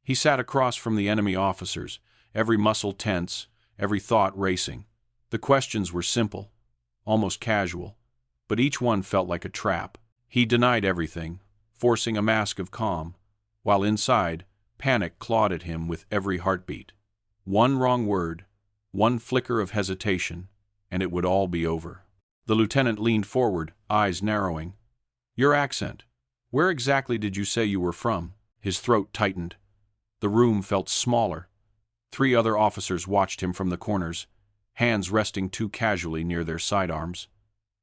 He sat across from the enemy officers, every muscle tense, every thought racing. The questions were simple, almost casual, but each one felt like a trap. He denied everything, forcing a mask of calm, while inside, panic clawed at him with every heartbeat. One wrong word, one flicker of hesitation, and it would all be over. The lieutenant leaned forward, eyes narrowing. "Your accent. Where exactly did you say you were from?" His throat tightened. The room felt smaller. 3 other officers watched him from the corners, hands resting too casually near their sidearms.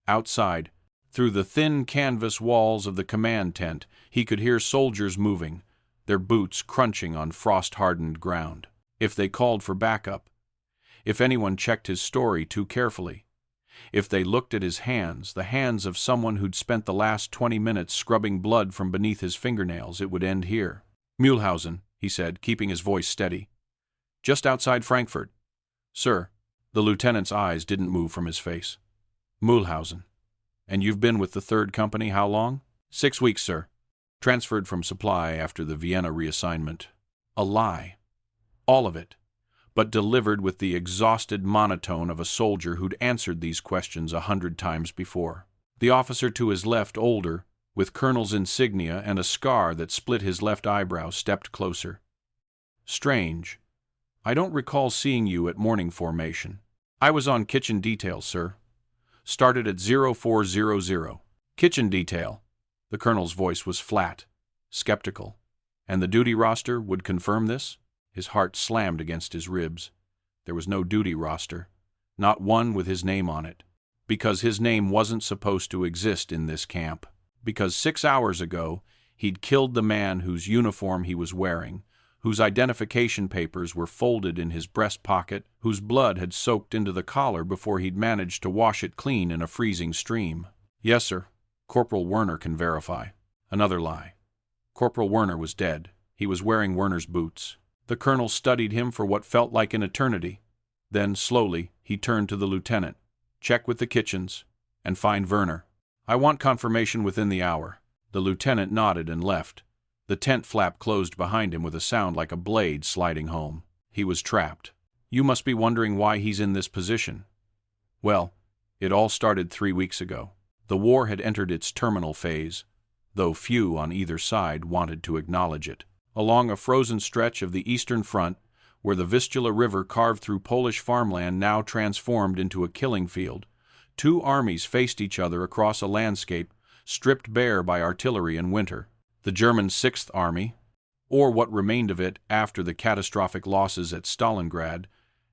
Outside, through the thin canvas walls of the command tent, he could hear soldiers moving, their boots crunching on frost-hardened ground. If they called for backup, if anyone checked his story too carefully, if they looked at his hands, the hands of someone who'd spent the last 20 minutes scrubbing blood from beneath his fingernails, it would end here. "Mühlhausen," he said, keeping his voice steady. "Just outside Frankfurt." "Sir." The lieutenant's eyes didn't move from his face. "Mühlhausen. And you've been with the 3rd Company how long?" "6 weeks, sir. Transferred from supply after the Vienna reassignment." A lie. All of it, but delivered with the exhausted monotone of a soldier who'd answered these questions 100 times before. The officer to his left, older, with colonel's insignia and a scar that split his left eyebrow, stepped closer. "Strange. I don't recall seeing you at morning formation." "I was on kitchen detail, sir. Started at 0400. "Kitchen detail." The colonel's voice was flat, skeptical. "And the duty roster would confirm this?" His heart slammed against his ribs. There was no duty roster, not one with his name on it, because his name wasn't supposed to exist in this camp. Because 6 hours ago, he'd killed the man whose uniform he was wearing, whose identification papers were folded in his breast pocket, whose blood had soaked into the collar before he'd managed to wash it clean in a freezing stream. "Yes, sir. Corporal Werner can verify." Another lie. Corporal Werner was dead. He was wearing Werner's boots. The colonel studied him for what felt like an eternity. Then, slowly, he turned to the lieutenant. "Check with the kitchens, and find Werner. I want confirmation within the hour." The lieutenant nodded and left. The tent flap closed behind him with a sound like a blade sliding home. He was trapped. "You must be wondering why he's in this position. Well, it all started 3 weeks ago. The war had entered its terminal phase, though few on either side wanted to acknowledge it. Along a frozen stretch of the Eastern Front, where the Vistula River carved through Polish farmland now transformed into a killing field, 2 armies faced each other across a landscape stripped bare by artillery in winter. The German 6th Army, or what remained of it after the catastrophic losses at Stalingrad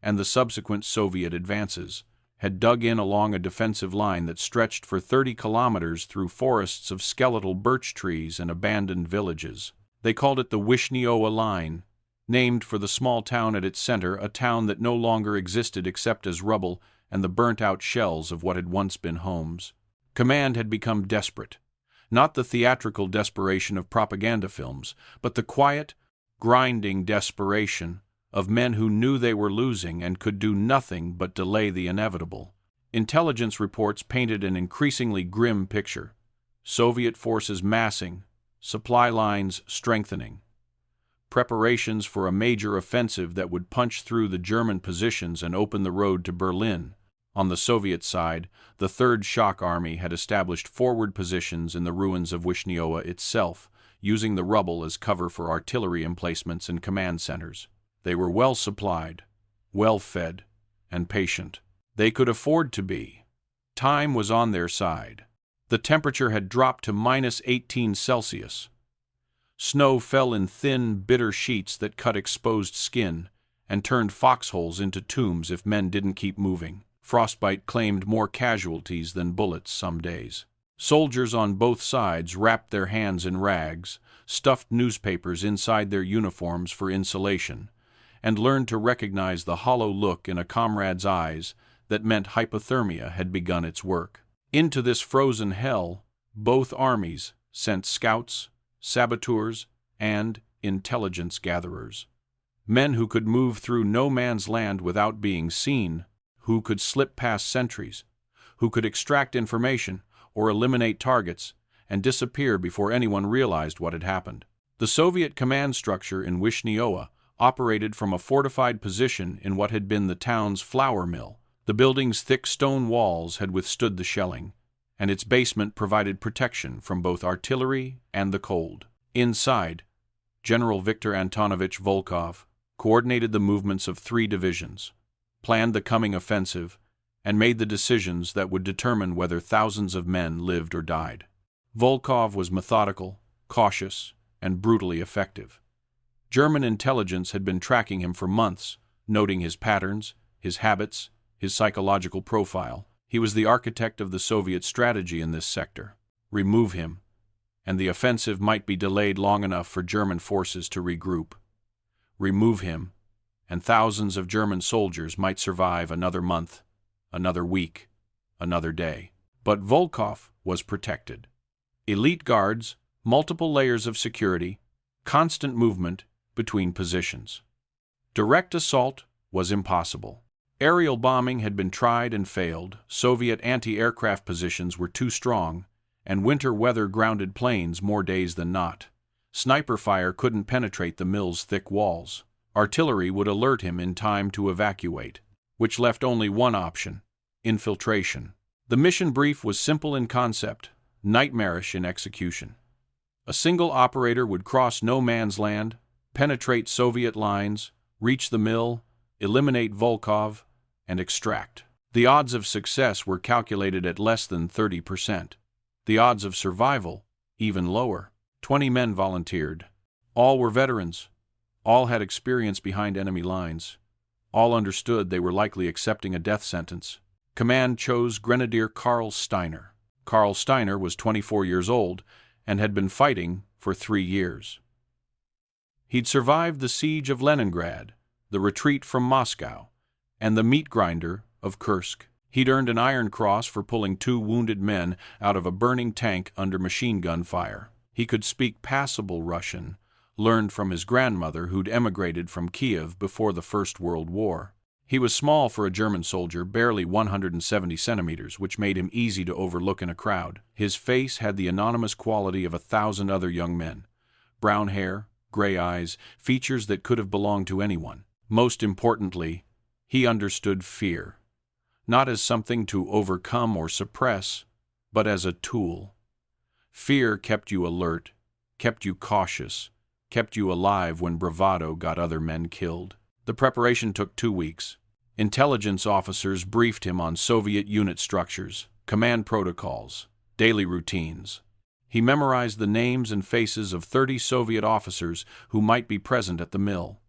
and the subsequent Soviet advances, had dug in along a defensive line that stretched for 30 kilometers through forests of skeletal birch trees and abandoned villages. They called it the Wishniowa Line, named for the small town at its center, a town that no longer existed except as rubble and the burnt-out shells of what had once been homes. Command had become desperate. Not the theatrical desperation of propaganda films, but the quiet, grinding desperation of men who knew they were losing and could do nothing but delay the inevitable. Intelligence reports painted an increasingly grim picture. Soviet forces massing, supply lines strengthening. Preparations for a major offensive that would punch through the German positions and open the road to Berlin. On the Soviet side, the 3rd Shock Army had established forward positions in the ruins of Wishniowa itself, using the rubble as cover for artillery emplacements and command centers. They were well supplied, well fed, and patient. They could afford to be. Time was on their side. The temperature had dropped to -18 Celsius. Snow fell in thin, bitter sheets that cut exposed skin and turned foxholes into tombs if men didn't keep moving. Frostbite claimed more casualties than bullets some days. Soldiers on both sides wrapped their hands in rags, stuffed newspapers inside their uniforms for insulation, and learned to recognize the hollow look in a comrade's eyes that meant hypothermia had begun its work. Into this frozen hell, both armies sent scouts, saboteurs, and intelligence gatherers. Men who could move through no man's land without being seen, who could slip past sentries, who could extract information or eliminate targets and disappear before anyone realized what had happened. The Soviet command structure in Wishniowa operated from a fortified position in what had been the town's flour mill. The building's thick stone walls had withstood the shelling, and its basement provided protection from both artillery and the cold. Inside, General Viktor Antonovich Volkov coordinated the movements of 3 divisions, planned the coming offensive, and made the decisions that would determine whether thousands of men lived or died. Volkov was methodical, cautious, and brutally effective. German intelligence had been tracking him for months, noting his patterns, his habits, his psychological profile. He was the architect of the Soviet strategy in this sector. Remove him, and the offensive might be delayed long enough for German forces to regroup. Remove him, and thousands of German soldiers might survive another month, another week, another day. But Volkov was protected. Elite guards, multiple layers of security, constant movement between positions. Direct assault was impossible. Aerial bombing had been tried and failed, Soviet anti-aircraft positions were too strong, and winter weather grounded planes more days than not. Sniper fire couldn't penetrate the mill's thick walls. Artillery would alert him in time to evacuate, which left only one option: infiltration. The mission brief was simple in concept, nightmarish in execution. A single operator would cross no man's land, penetrate Soviet lines, reach the mill, eliminate Volkov, and extract. The odds of success were calculated at less than 30%. The odds of survival, even lower. 20 men volunteered. All were veterans. All had experience behind enemy lines. All understood they were likely accepting a death sentence. Command chose Grenadier Karl Steiner. Karl Steiner was 24 years old and had been fighting for 3 years. He'd survived the siege of Leningrad, the retreat from Moscow, and the meat grinder of Kursk. He'd earned an Iron Cross for pulling 2 wounded men out of a burning tank under machine gun fire. He could speak passable Russian, learned from his grandmother who'd emigrated from Kiev before the First World War. He was small for a German soldier, barely 170 centimeters, which made him easy to overlook in a crowd. His face had the anonymous quality of 1,000 other young men. Brown hair, gray eyes, features that could have belonged to anyone. Most importantly, he understood fear, not as something to overcome or suppress, but as a tool. Fear kept you alert, kept you cautious, kept you alive when bravado got other men killed. The preparation took 2 weeks. Intelligence officers briefed him on Soviet unit structures, command protocols, daily routines. He memorized the names and faces of 30 Soviet officers who might be present at the mill.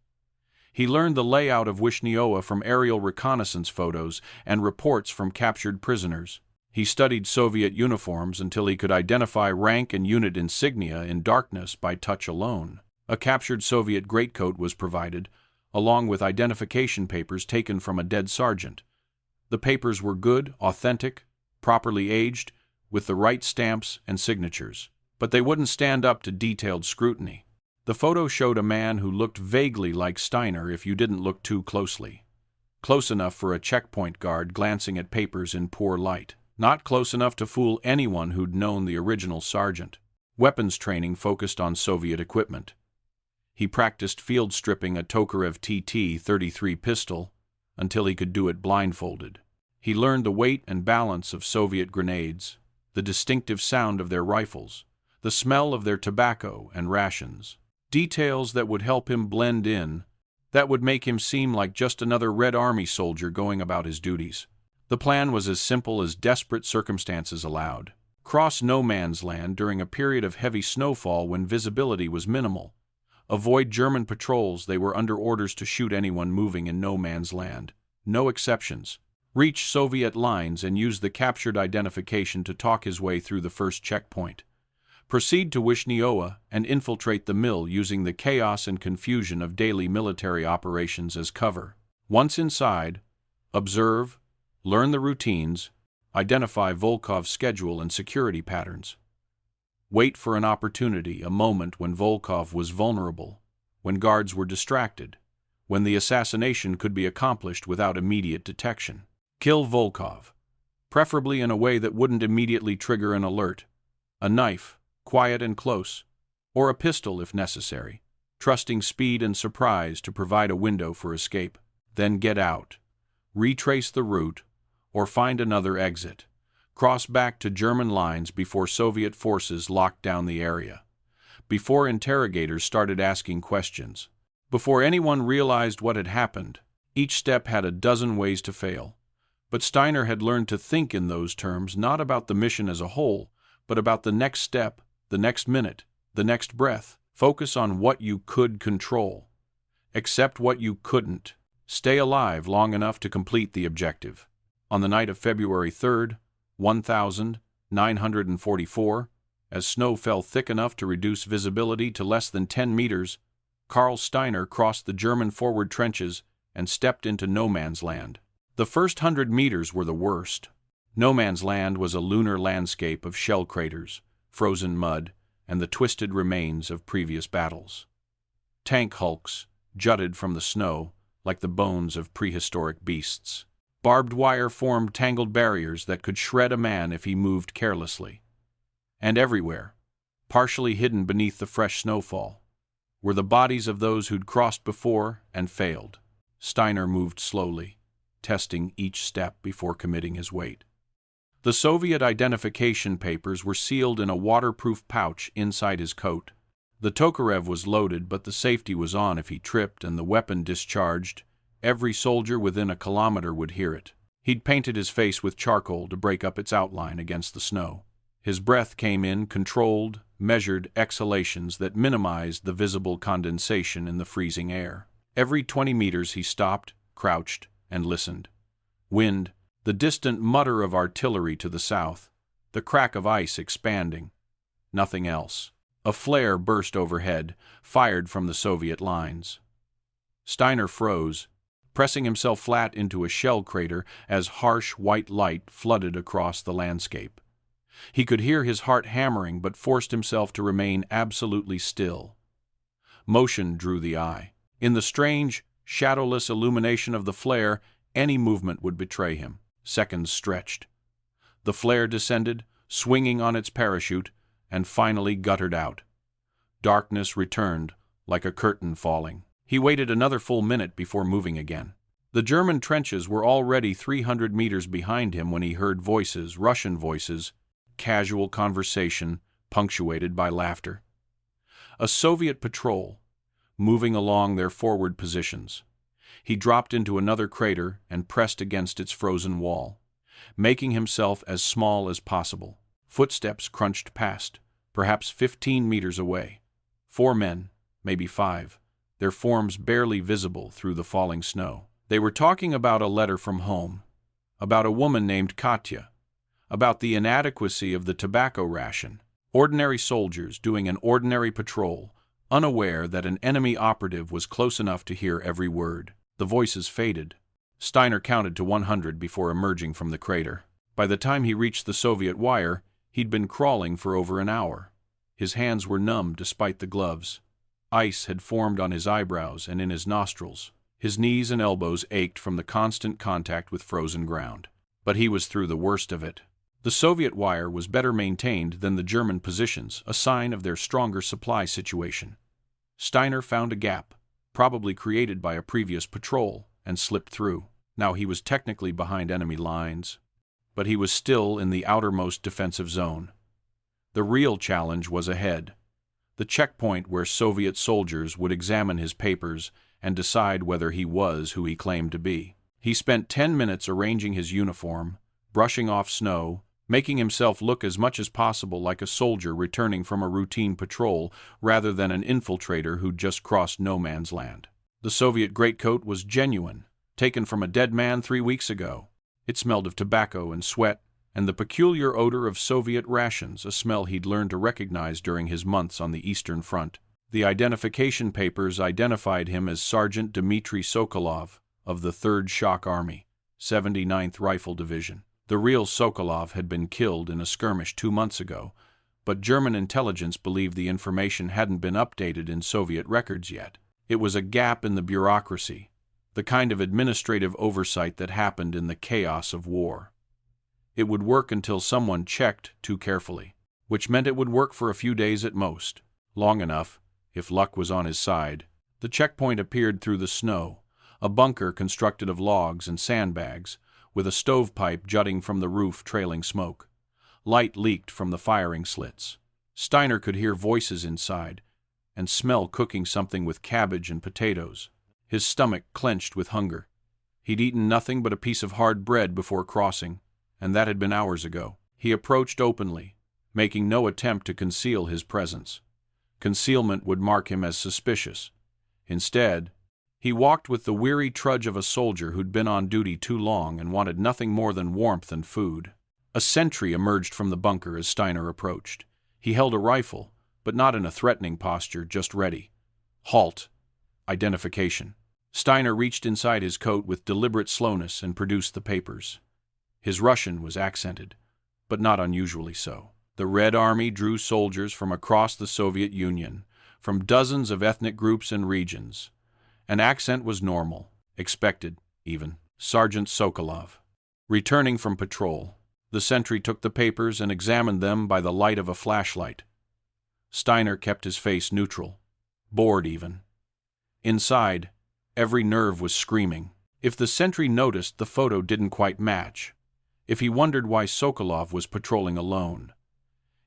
He learned the layout of Wishniowa from aerial reconnaissance photos and reports from captured prisoners. He studied Soviet uniforms until he could identify rank and unit insignia in darkness by touch alone. A captured Soviet greatcoat was provided, along with identification papers taken from a dead sergeant. The papers were good, authentic, properly aged, with the right stamps and signatures. But they wouldn't stand up to detailed scrutiny. The photo showed a man who looked vaguely like Steiner if you didn't look too closely. Close enough for a checkpoint guard glancing at papers in poor light. Not close enough to fool anyone who'd known the original sergeant. Weapons training focused on Soviet equipment. He practiced field stripping a Tokarev TT-33 pistol until he could do it blindfolded. He learned the weight and balance of Soviet grenades, the distinctive sound of their rifles, the smell of their tobacco and rations. Details that would help him blend in, that would make him seem like just another Red Army soldier going about his duties. The plan was as simple as desperate circumstances allowed. Cross no man's land during a period of heavy snowfall when visibility was minimal. Avoid German patrols. They were under orders to shoot anyone moving in no man's land. No exceptions. Reach Soviet lines and use the captured identification to talk his way through the first checkpoint. Proceed to Wishniowa and infiltrate the mill using the chaos and confusion of daily military operations as cover. Once inside, observe, learn the routines, identify Volkov's schedule and security patterns. Wait for an opportunity, a moment when Volkov was vulnerable, when guards were distracted, when the assassination could be accomplished without immediate detection. Kill Volkov, preferably in a way that wouldn't immediately trigger an alert. A knife, quiet and close, or a pistol if necessary, trusting speed and surprise to provide a window for escape. Then get out, retrace the route, or find another exit. Cross back to German lines before Soviet forces locked down the area. Before interrogators started asking questions. Before anyone realized what had happened, each step had a dozen ways to fail. But Steiner had learned to think in those terms, not about the mission as a whole, but about the next step, the next minute, the next breath. Focus on what you could control. Accept what you couldn't. Stay alive long enough to complete the objective. On the night of February 3rd, 1944, as snow fell thick enough to reduce visibility to less than 10 meters, Karl Steiner crossed the German forward trenches and stepped into no man's land. The first 100 meters were the worst. No man's land was a lunar landscape of shell craters, frozen mud, and the twisted remains of previous battles. Tank hulks jutted from the snow like the bones of prehistoric beasts. Barbed wire formed tangled barriers that could shred a man if he moved carelessly. And everywhere, partially hidden beneath the fresh snowfall, were the bodies of those who'd crossed before and failed. Steiner moved slowly, testing each step before committing his weight. The Soviet identification papers were sealed in a waterproof pouch inside his coat. The Tokarev was loaded, but the safety was on if he tripped, and the weapon discharged. Every soldier within a kilometer would hear it. He'd painted his face with charcoal to break up its outline against the snow. His breath came in controlled, measured exhalations that minimized the visible condensation in the freezing air. Every 20 meters he stopped, crouched, and listened. Wind, the distant mutter of artillery to the south, the crack of ice expanding. Nothing else. A flare burst overhead, fired from the Soviet lines. Steiner froze, pressing himself flat into a shell crater as harsh white light flooded across the landscape. He could hear his heart hammering, but forced himself to remain absolutely still. Motion drew the eye. In the strange, shadowless illumination of the flare, any movement would betray him. Seconds stretched. The flare descended, swinging on its parachute, and finally guttered out. Darkness returned, like a curtain falling. He waited another full minute before moving again. The German trenches were already 300 meters behind him when he heard voices, Russian voices, casual conversation, punctuated by laughter. A Soviet patrol, moving along their forward positions. He dropped into another crater and pressed against its frozen wall, making himself as small as possible. Footsteps crunched past, perhaps 15 meters away. 4 men, maybe 5, their forms barely visible through the falling snow. They were talking about a letter from home, about a woman named Katya, about the inadequacy of the tobacco ration. Ordinary soldiers doing an ordinary patrol, unaware that an enemy operative was close enough to hear every word. The voices faded. Steiner counted to 100 before emerging from the crater. By the time he reached the Soviet wire, he'd been crawling for over an hour. His hands were numb despite the gloves. Ice had formed on his eyebrows and in his nostrils. His knees and elbows ached from the constant contact with frozen ground. But he was through the worst of it. The Soviet wire was better maintained than the German positions, a sign of their stronger supply situation. Steiner found a gap, probably created by a previous patrol, and slipped through. Now he was technically behind enemy lines, but he was still in the outermost defensive zone. The real challenge was ahead, the checkpoint where Soviet soldiers would examine his papers and decide whether he was who he claimed to be. He spent 10 minutes arranging his uniform, brushing off snow, making himself look as much as possible like a soldier returning from a routine patrol rather than an infiltrator who'd just crossed no man's land. The Soviet greatcoat was genuine, taken from a dead man 3 weeks ago. It smelled of tobacco and sweat, and the peculiar odor of Soviet rations, a smell he'd learned to recognize during his months on the Eastern Front. The identification papers identified him as Sergeant Dmitry Sokolov of the 3rd Shock Army, 79th Rifle Division. The real Sokolov had been killed in a skirmish 2 months ago, but German intelligence believed the information hadn't been updated in Soviet records yet. It was a gap in the bureaucracy, the kind of administrative oversight that happened in the chaos of war. It would work until someone checked too carefully, which meant it would work for a few days at most. Long enough, if luck was on his side. The checkpoint appeared through the snow, a bunker constructed of logs and sandbags, with a stovepipe jutting from the roof trailing smoke. Light leaked from the firing slits. Steiner could hear voices inside, and smell cooking something with cabbage and potatoes. His stomach clenched with hunger. He'd eaten nothing but a piece of hard bread before crossing, and that had been hours ago. He approached openly, making no attempt to conceal his presence. Concealment would mark him as suspicious. Instead, he walked with the weary trudge of a soldier who'd been on duty too long and wanted nothing more than warmth and food. A sentry emerged from the bunker as Steiner approached. He held a rifle, but not in a threatening posture, just ready. Halt. Identification. Steiner reached inside his coat with deliberate slowness and produced the papers. His Russian was accented, but not unusually so. The Red Army drew soldiers from across the Soviet Union, from dozens of ethnic groups and regions. An accent was normal, expected, even. Sergeant Sokolov. Returning from patrol, the sentry took the papers and examined them by the light of a flashlight. Steiner kept his face neutral, bored even. Inside, every nerve was screaming. If the sentry noticed the photo didn't quite match, if he wondered why Sokolov was patrolling alone,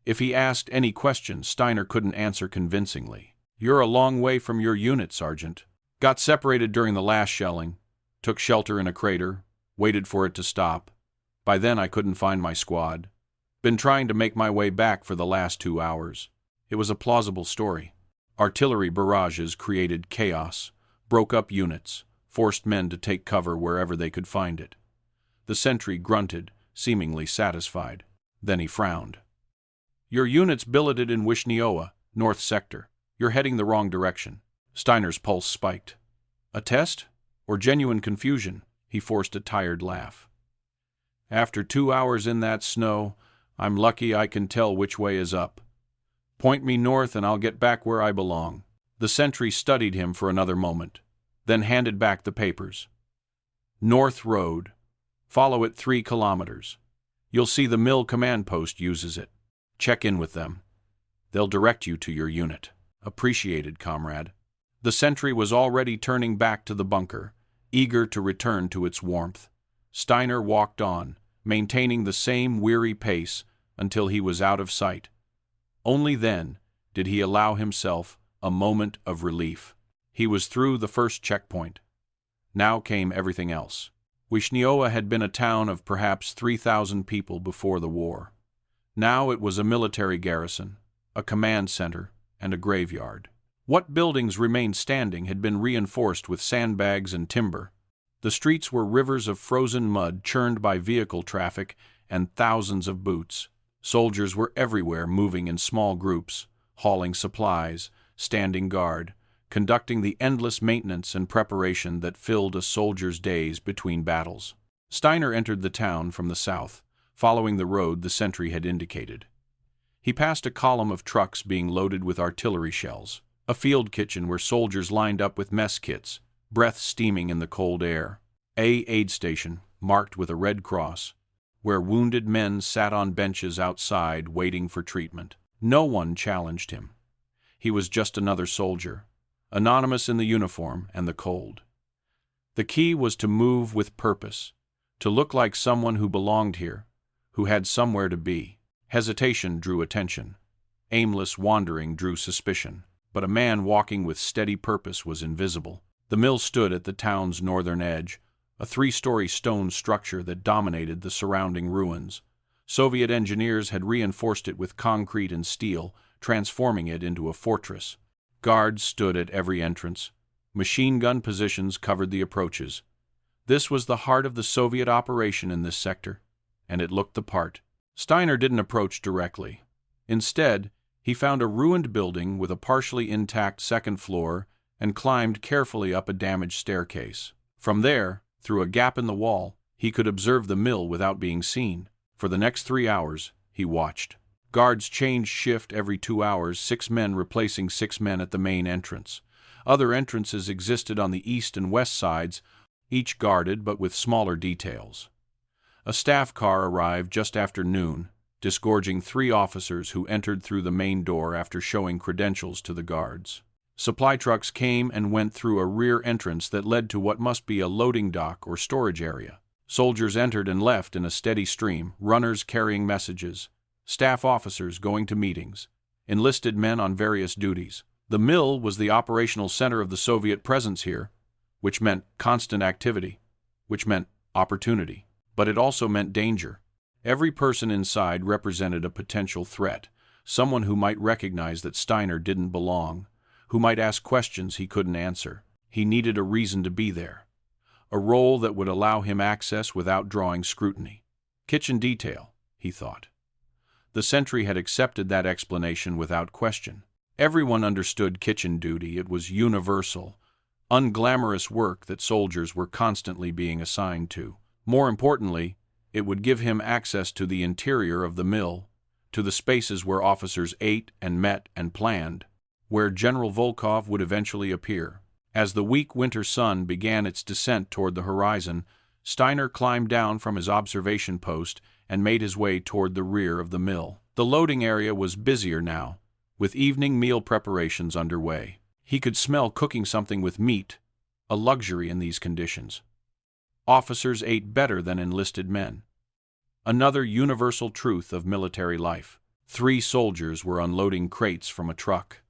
if he asked any questions Steiner couldn't answer convincingly. "You're a long way from your unit, Sergeant. Got separated during the last shelling, took shelter in a crater, waited for it to stop. By then I couldn't find my squad. Been trying to make my way back for the last 2 hours." It was a plausible story. Artillery barrages created chaos, broke up units, forced men to take cover wherever they could find it. The sentry grunted, seemingly satisfied. Then he frowned. "Your unit's billeted in Wishniowa, North Sector. You're heading the wrong direction." Steiner's pulse spiked. A test? Or genuine confusion? He forced a tired laugh. "After 2 hours in that snow, I'm lucky I can tell which way is up. Point me north and I'll get back where I belong." The sentry studied him for another moment, then handed back the papers. "North Road. Follow it 3 kilometers. You'll see the mill command post uses it. Check in with them. They'll direct you to your unit." "Appreciated, comrade." The sentry was already turning back to the bunker, eager to return to its warmth. Steiner walked on, maintaining the same weary pace until he was out of sight. Only then did he allow himself a moment of relief. He was through the first checkpoint. Now came everything else. Wishniowa had been a town of perhaps 3,000 people before the war. Now it was a military garrison, a command center, and a graveyard. What buildings remained standing had been reinforced with sandbags and timber. The streets were rivers of frozen mud churned by vehicle traffic and thousands of boots. Soldiers were everywhere, moving in small groups, hauling supplies, standing guard, conducting the endless maintenance and preparation that filled a soldier's days between battles. Steiner entered the town from the south, following the road the sentry had indicated. He passed a column of trucks being loaded with artillery shells, a field kitchen where soldiers lined up with mess kits, breath steaming in the cold air, a aid station marked with a red cross, where wounded men sat on benches outside waiting for treatment. No one challenged him. He was just another soldier, anonymous in the uniform and the cold. The key was to move with purpose, to look like someone who belonged here, who had somewhere to be. Hesitation drew attention. Aimless wandering drew suspicion. But a man walking with steady purpose was invisible. The mill stood at the town's northern edge, a 3-story stone structure that dominated the surrounding ruins. Soviet engineers had reinforced it with concrete and steel, transforming it into a fortress. Guards stood at every entrance. Machine gun positions covered the approaches. This was the heart of the Soviet operation in this sector, and it looked the part. Steiner didn't approach directly. Instead, he found a ruined building with a partially intact second floor and climbed carefully up a damaged staircase. From there, through a gap in the wall, he could observe the mill without being seen. For the next 3 hours, he watched. Guards changed shift every 2 hours, 6 men replacing 6 men at the main entrance. Other entrances existed on the east and west sides, each guarded but with smaller details. A staff car arrived just after noon, disgorging 3 officers who entered through the main door after showing credentials to the guards. Supply trucks came and went through a rear entrance that led to what must be a loading dock or storage area. Soldiers entered and left in a steady stream, runners carrying messages, staff officers going to meetings, enlisted men on various duties. The mill was the operational center of the Soviet presence here, which meant constant activity, which meant opportunity. But it also meant danger. Every person inside represented a potential threat, someone who might recognize that Steiner didn't belong, who might ask questions he couldn't answer. He needed a reason to be there, a role that would allow him access without drawing scrutiny. Kitchen detail, he thought. The sentry had accepted that explanation without question. Everyone understood kitchen duty. It was universal, unglamorous work that soldiers were constantly being assigned to. More importantly, it would give him access to the interior of the mill, to the spaces where officers ate and met and planned, where General Volkov would eventually appear. As the weak winter sun began its descent toward the horizon, Steiner climbed down from his observation post and made his way toward the rear of the mill. The loading area was busier now, with evening meal preparations underway. He could smell cooking something with meat, a luxury in these conditions. Officers ate better than enlisted men. Another universal truth of military life. 3 soldiers were unloading crates from a truck.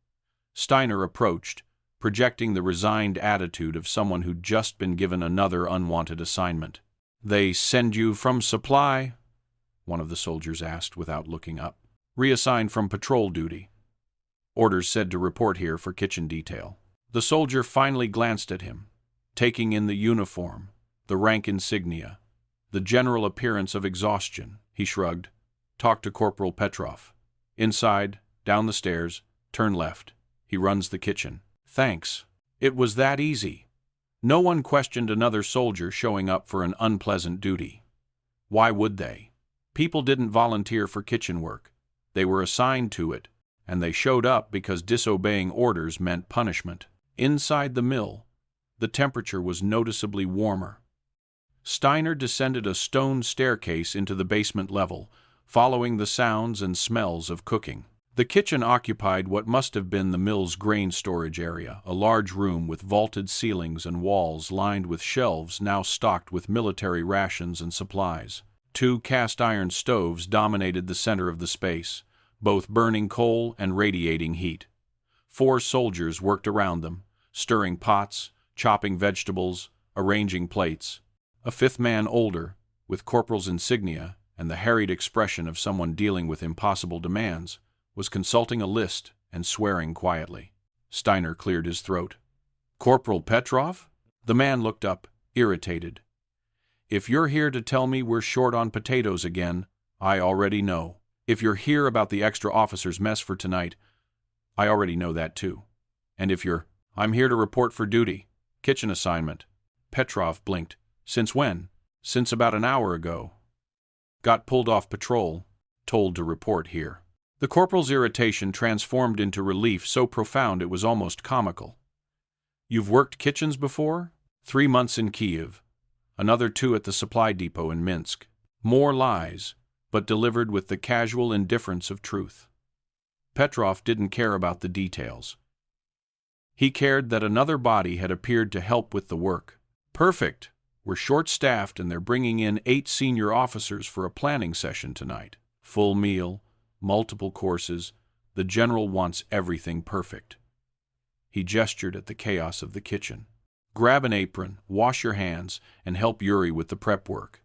Steiner approached, projecting the resigned attitude of someone who'd just been given another unwanted assignment. "They send you from supply?" one of the soldiers asked without looking up. "Reassigned from patrol duty. Orders said to report here for kitchen detail." The soldier finally glanced at him, taking in the uniform, the rank insignia, the general appearance of exhaustion. He shrugged. "Talk to Corporal Petrov. Inside, down the stairs, turn left. He runs the kitchen." "Thanks." It was that easy. No one questioned another soldier showing up for an unpleasant duty. Why would they? People didn't volunteer for kitchen work. They were assigned to it, and they showed up because disobeying orders meant punishment. Inside the mill, the temperature was noticeably warmer. Steiner descended a stone staircase into the basement level, following the sounds and smells of cooking. The kitchen occupied what must have been the mill's grain storage area, a large room with vaulted ceilings and walls lined with shelves now stocked with military rations and supplies. 2 cast-iron stoves dominated the center of the space, both burning coal and radiating heat. 4 soldiers worked around them, stirring pots, chopping vegetables, arranging plates. A 5th man older, with corporal's insignia and the harried expression of someone dealing with impossible demands, was consulting a list and swearing quietly. Steiner cleared his throat. "Corporal Petrov?" The man looked up, irritated. "If you're here to tell me we're short on potatoes again, I already know. If you're here about the extra officers' mess for tonight, I already know that too. And if you're, I'm here to report for duty. Kitchen assignment." Petrov blinked. "Since when?" "Since about an hour ago. Got pulled off patrol, told to report here." The corporal's irritation transformed into relief so profound it was almost comical. "You've worked kitchens before?" 3 months in Kiev. Another 2 at the supply depot in Minsk. More lies, but delivered with the casual indifference of truth. Petrov didn't care about the details. He cared that another body had appeared to help with the work. "Perfect. We're short-staffed and they're bringing in 8 senior officers for a planning session tonight. Full meal, multiple courses. The general wants everything perfect." He gestured at the chaos of the kitchen. "Grab an apron, wash your hands, and help Yuri with the prep work.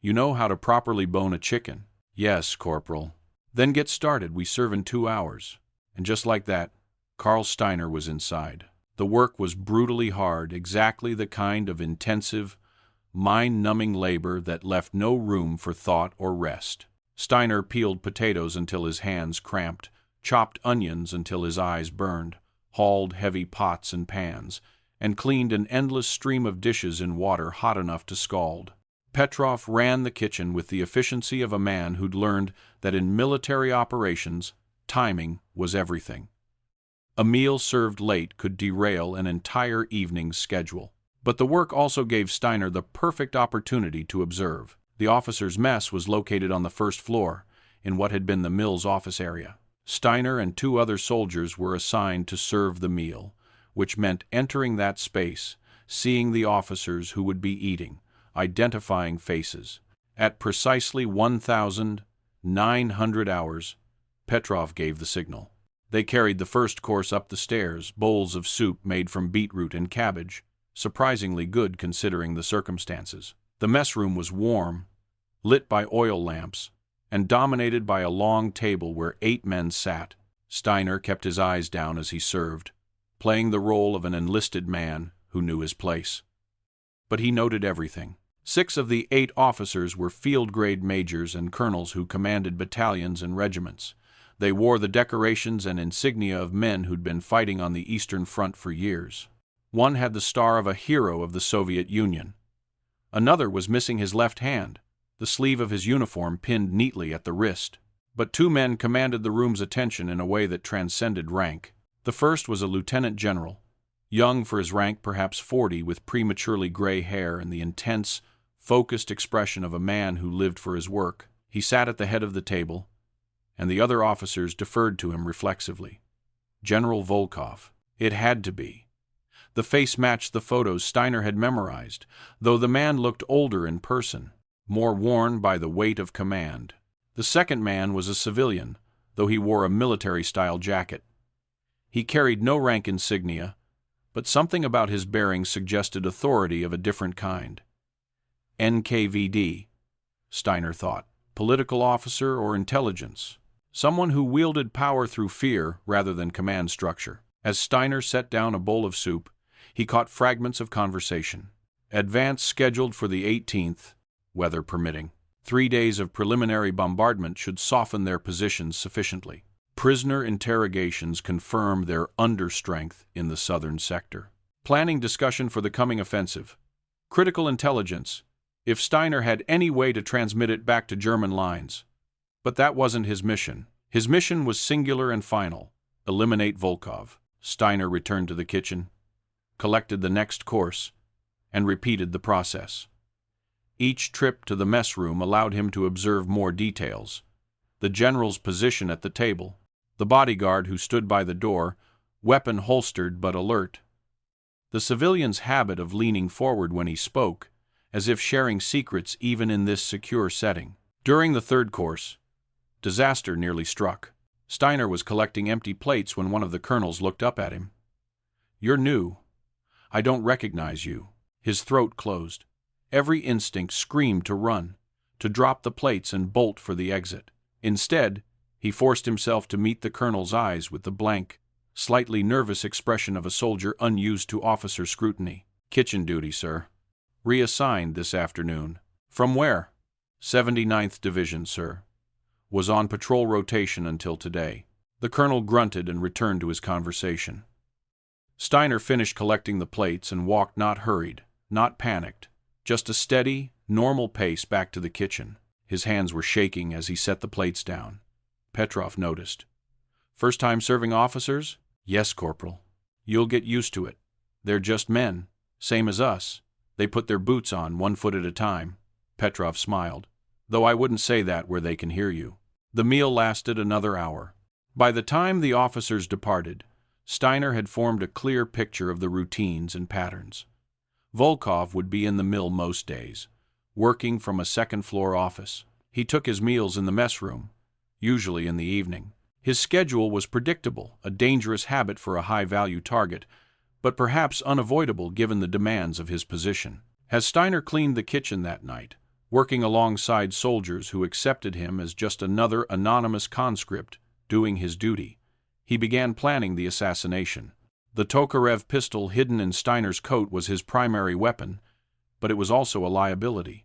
You know how to properly bone a chicken?" "Yes, Corporal." "Then get started. We serve in 2 hours." And just like that, Karl Steiner was inside. The work was brutally hard, exactly the kind of intensive, mind-numbing labor that left no room for thought or rest. Steiner peeled potatoes until his hands cramped, chopped onions until his eyes burned, hauled heavy pots and pans, and cleaned an endless stream of dishes in water hot enough to scald. Petrov ran the kitchen with the efficiency of a man who'd learned that in military operations, timing was everything. A meal served late could derail an entire evening's schedule. But the work also gave Steiner the perfect opportunity to observe. The officers' mess was located on the 1st floor, in what had been the mill's office area. Steiner and 2 other soldiers were assigned to serve the meal, which meant entering that space, seeing the officers who would be eating, identifying faces. At precisely 1,900 hours, Petrov gave the signal. They carried the first course up the stairs, bowls of soup made from beetroot and cabbage, surprisingly good considering the circumstances. The mess room was warm, lit by oil lamps, and dominated by a long table where 8 men sat. Steiner kept his eyes down as he served, playing the role of an enlisted man who knew his place. But he noted everything. 6 of the 8 officers were field-grade majors and colonels who commanded battalions and regiments. They wore the decorations and insignia of men who'd been fighting on the Eastern Front for years. One had the star of a hero of the Soviet Union. Another was missing his left hand, the sleeve of his uniform pinned neatly at the wrist. But 2 men commanded the room's attention in a way that transcended rank. The first was a lieutenant general, young for his rank, perhaps 40, with prematurely gray hair and the intense, focused expression of a man who lived for his work. He sat at the head of the table, and the other officers deferred to him reflexively. General Volkov. It had to be. The face matched the photos Steiner had memorized, though the man looked older in person, more worn by the weight of command. The second man was a civilian, though he wore a military-style jacket. He carried no rank insignia, but something about his bearing suggested authority of a different kind. NKVD, Steiner thought. Political officer or intelligence. Someone who wielded power through fear rather than command structure. As Steiner set down a bowl of soup, he caught fragments of conversation. Advance scheduled for the 18th, weather permitting. 3 days of preliminary bombardment should soften their positions sufficiently. Prisoner interrogations confirm their understrength in the southern sector. Planning discussion for the coming offensive. Critical intelligence, if Steiner had any way to transmit it back to German lines. But that wasn't his mission. His mission was singular and final: eliminate Volkov. Steiner returned to the kitchen, collected the next course, and repeated the process. Each trip to the mess room allowed him to observe more details: the general's position at the table, the bodyguard who stood by the door, weapon holstered but alert, the civilian's habit of leaning forward when he spoke, as if sharing secrets even in this secure setting. During the third course, disaster nearly struck. Steiner was collecting empty plates when one of the colonels looked up at him. "You're new. I don't recognize you." His throat closed. Every instinct screamed to run, to drop the plates and bolt for the exit. Instead, he forced himself to meet the colonel's eyes with the blank, slightly nervous expression of a soldier unused to officer scrutiny. "Kitchen duty, sir." "Reassigned this afternoon." "From where?" 79th Division, sir. "Was on patrol rotation until today." The colonel grunted and returned to his conversation. Steiner finished collecting the plates and walked, not hurried, not panicked, just a steady, normal pace back to the kitchen. His hands were shaking as he set the plates down. Petrov noticed. "First time serving officers?" "Yes, Corporal." "You'll get used to it. They're just men, same as us. They put their boots on 1 foot at a time." Petrov smiled. "Though I wouldn't say that where they can hear you." The meal lasted another hour. By the time the officers departed, Steiner had formed a clear picture of the routines and patterns. Volkov would be in the mill most days, working from a second-floor office. He took his meals in the mess room, usually in the evening. His schedule was predictable, a dangerous habit for a high-value target, but perhaps unavoidable given the demands of his position. As Steiner cleaned the kitchen that night, working alongside soldiers who accepted him as just another anonymous conscript doing his duty, he began planning the assassination. The Tokarev pistol hidden in Steiner's coat was his primary weapon, but it was also a liability.